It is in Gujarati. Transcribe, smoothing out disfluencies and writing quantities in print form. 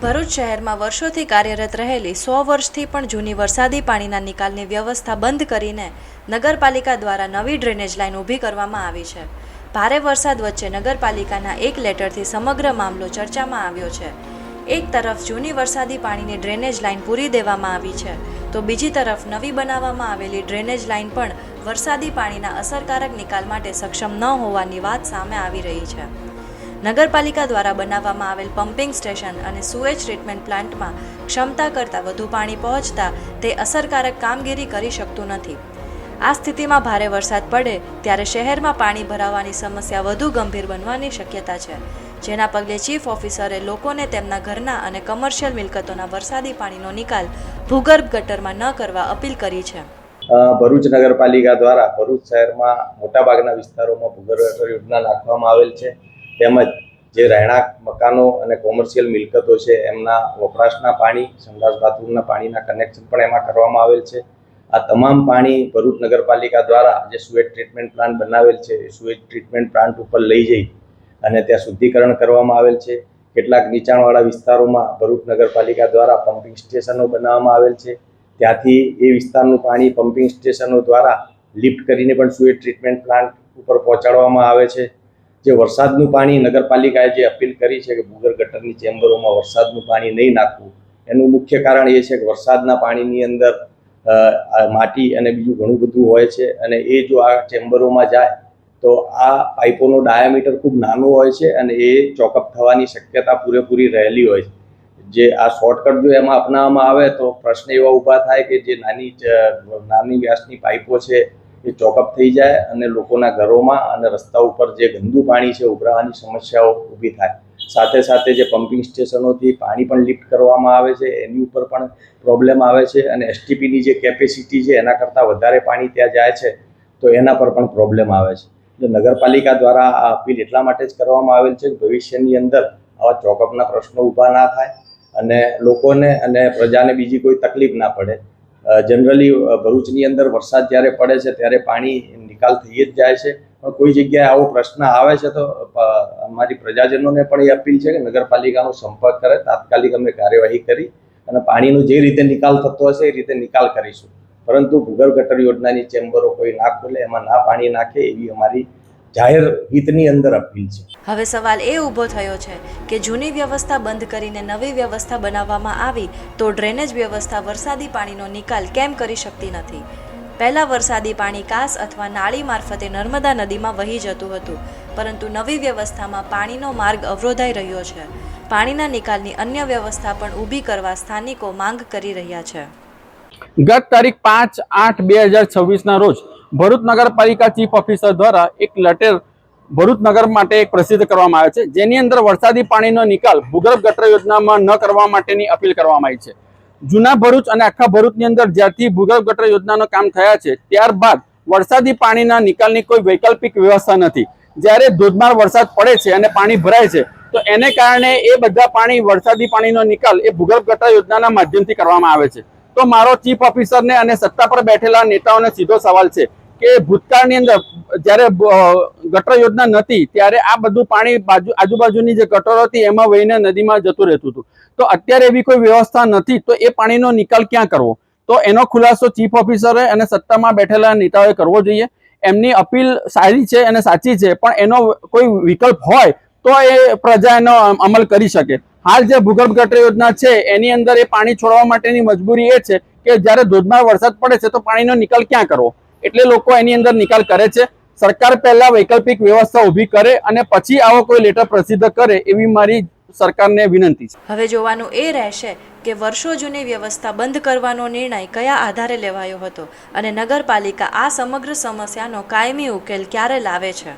ભરૂચ શહેરમાં વર્ષોથી કાર્યરત રહેલી 100 વર્ષથી પણ જૂની વરસાદી પાણીના નિકાલની વ્યવસ્થા બંધ કરીને નગરપાલિકા દ્વારા નવી ડ્રેનેજ લાઇન ઊભી કરવામાં આવી છે। ભારે વરસાદ વચ્ચે નગરપાલિકાના એક લેટરથી સમગ્ર મામલો ચર્ચામાં આવ્યો છે। એક તરફ જૂની વરસાદી પાણીની ડ્રેનેજ લાઇન પૂરી દેવામાં આવી છે, તો બીજી તરફ નવી બનાવવામાં આવેલી ડ્રેનેજ લાઇન પણ વરસાદી પાણીના અસરકારક નિકાલ માટે સક્ષમ ન હોવાની વાત સામે આવી રહી છે। નગરપાલિકા દ્વારા બનાવવામાં આવેલ પમ્પિંગ સ્ટેશન અને સુએજ ટ્રીટમેન્ટ પ્લાન્ટમાં ક્ષમતા કરતાં વધુ પાણી પહોંચતા તે અસરકારક કામગીરી કરી શકતું નથી। આ સ્થિતિમાં ભારે વરસાદ પડે ત્યારે શહેરમાં પાણી ભરાવાની સમસ્યા વધુ ગંભીર બનવાની શક્યતા છે, જેના પગલે ચીફ ઓફિસરે લોકોને તેમના ઘરના અને કમર્શિયલ મિલકતોના વરસાદી પાણીનો નિકાલ ભૂગર્ભ ગટરમાં ન કરવા અપીલ કરી છે। ભરૂચ નગરપાલિકા દ્વારા ભરૂચ શહેરમાં મોટાભાગના વિસ્તારોમાં ભૂગર્ભ ગટર યોજના નાખવામાં આવેલ છે, તેમજ જે રહેણાંક મકાનો અને કોમર્શિયલ મિલકતો છે એમના વપરાશના પાણી, સંડાસ બાથરૂમના પાણીના કનેક્શન પણ એમાં કરવામાં આવેલ છે। આ તમામ પાણી ભરૂચ નગરપાલિકા દ્વારા જે સુએજ ટ્રીટમેન્ટ પ્લાન્ટ બનાવેલ છે એ સુએજ ટ્રીટમેન્ટ પ્લાન્ટ ઉપર લઈ જઈ અને ત્યાં શુદ્ધિકરણ કરવામાં આવેલ છે। કેટલાક નીચાણવાળા વિસ્તારોમાં ભરૂચ નગરપાલિકા દ્વારા પમ્પિંગ સ્ટેશનો બનાવવામાં આવેલ છે, ત્યાંથી એ વિસ્તારનું પાણી પમ્પિંગ સ્ટેશનો દ્વારા લિફ્ટ કરીને પણ સુએજ ટ્રીટમેન્ટ પ્લાન્ટ ઉપર પહોંચાડવામાં આવે છે। જે વરસાદનું પાણી નગરપાલિકાએ જે અપીલ કરી છે કે ભૂગર્ભ ગટરની ચેમ્બરોમાં વરસાદનું પાણી નહીં નાખવું, એનું મુખ્ય કારણ એ છે કે વરસાદના પાણીની અંદર માટી અને બીજું ઘણું બધું હોય છે, અને એ જો આ ચેમ્બરોમાં જાય તો આ પાઇપોનો ડાયામીટર ખૂબ નાનો હોય છે અને એ ચોકઅપ થવાની શક્યતા પૂરેપૂરી રહેલી હોય છે। જે આ શોર્ટકટ જો એમાં અપનાવવામાં આવે તો પ્રશ્ન એવા ઊભા થાય કે જે નાની વ્યાસની પાઇપો છે એ ચોકઅપ થઈ જાય અને લોકોના ઘરોમાં અને રસ્તા ઉપર જે ગંદુ પાણી છે ઉભરાવાની સમસ્યાઓ ઊભી થાય। સાથે સાથે જે પમ્પિંગ સ્ટેશનોથી પાણી પણ લિફ્ટ કરવામાં આવે છે એની ઉપર પણ પ્રોબ્લેમ આવે છે, અને એસટીપીની જે કેપેસિટી છે એના કરતાં વધારે પાણી ત્યાં જાય છે તો એના પર પણ પ્રોબ્લેમ આવે છે। એટલે નગરપાલિકા દ્વારા આ અપીલ એટલા માટે જ કરવામાં આવેલ છે કે ભવિષ્યની અંદર આવા ચોકઅપના પ્રશ્નો ઊભા ના થાય અને લોકોને અને પ્રજાને બીજી કોઈ તકલીફ ના પડે। જનરલી ભરૂચની અંદર વરસાદ જ્યારે પડે છે ત્યારે પાણી નિકાલ થઈ જ જાય છે, પણ કોઈ જગ્યાએ આવો પ્રશ્ન આવે છે તો અમારી પ્રજાજનોને પણ એ અપીલ છે કે નગરપાલિકાનો સંપર્ક કરે, તાત્કાલિક અમે કાર્યવાહી કરી અને પાણીનો જે રીતે નિકાલ થતો હશે એ રીતે નિકાલ કરીશું, પરંતુ ભૂગર્ભ ગટર યોજનાની ચેમ્બરો કોઈ ના ખોલે, એમાં ના પાણી નાખે એવી અમારી જાહેર હિતની અંદર અપીલ છે। હવે સવાલ એ ઊભો થયો છે કે જૂની વ્યવસ્થા બંધ કરીને નવી વ્યવસ્થા બનાવવામાં આવી તો ડ્રેનેજ વ્યવસ્થા વરસાદી પાણીનો નિકાલ કેમ કરી શકતી નથી? પહેલા વરસાદી પાણી કાસ અથવા નાળી મારફતે નર્મદા નદીમાં વહી જતું હતું, પરંતુ નવી વ્યવસ્થામાં પાણીનો માર્ગ અવરોધાઈ રહ્યો છે। પાણીના નિકાલની અન્ય વ્યવસ્થા પણ ઊભી કરવા સ્થાનિકો માંગ કરી રહ્યા છે। ગત તારીખ 5/8/2026 રોજ ભરૂચ નગરપાલિકા ચીફ ઓફિસર દ્વારા એક લેટર ભરૂચ નગર માટે એક પ્રસિદ્ધ કરવામાં આવે છે, જેની અંદર વરસાદી પાણીનો નિકાલ ભૂગર્ભ ગટર યોજનામાં ન કરવા માટેની અપીલ કરવામાં આવી છે। જૂના ભરૂચ અને આખા ભરૂચની અંદર જ્યારથી ભૂગર્ભ ગટર યોજનાનો કામ થયા છે ત્યારબાદ વરસાદી પાણીના નિકાલની કોઈ વૈકલ્પિક વ્યવસ્થા નથી। જ્યારે ધોધમાર વરસાદ પડે છે અને પાણી ભરાય છે તો એને કારણે એ બધા પાણી વરસાદી પાણીનો નિકાલ એ ભૂગર્ભ ગટર યોજનાના માધ્યમથી કરવામાં આવે છે। તો મારો ચીફ ઓફિસરને અને સત્તા પર બેઠેલા નેતાઓને સીધો સવાલ છે કે ભૂતકાળની અંદર જ્યારે ગટર યોજના નહોતી ત્યારે આ બધું પાણી આજુબાજુની જે ગટરો હતી એમાં વહીને નદીમાં જતું રહેતું હતું, તો અત્યારે એવી કોઈ વ્યવસ્થા નથી તો એ પાણીનો નિકાલ ક્યાં કરવો? તો એનો ખુલાસો ચીફ ઓફિસરે અને સત્તામાં બેઠેલા નેતાઓએ કરવો જોઈએ। એમની અપીલ સારી છે અને સાચી છે, પણ એનો કોઈ વિકલ્પ હોય તો એ પ્રજા એનો અમલ કરી શકે। હાલ જે ભૂગર્ભ ગટર યોજના છે એની અંદર એ પાણી છોડવા માટેની મજબૂરી એ છે કે જ્યારે ધોધમાર વરસાદ પડે છે તો પાણીનો નિકાલ ક્યાં કરવો, એટલે લોકો એની અંદર નિકાલ કરે છે। સરકાર પહેલા વૈકલ્પિક વ્યવસ્થા ઊભી કરે અને પછી આવો કોઈ લેટર પ્રસિદ્ધ કરે એવી મારી સરકારને વિનંતી છે। હવે જોવાનું એ રહેશે કે વર્ષો જૂની વ્યવસ્થા બંધ કરવાનો નિર્ણય કયા આધારે લેવાયો હતો અને નગરપાલિકા આ સમગ્ર સમસ્યાનો કાયમી ઉકેલ ક્યારે લાવે છે।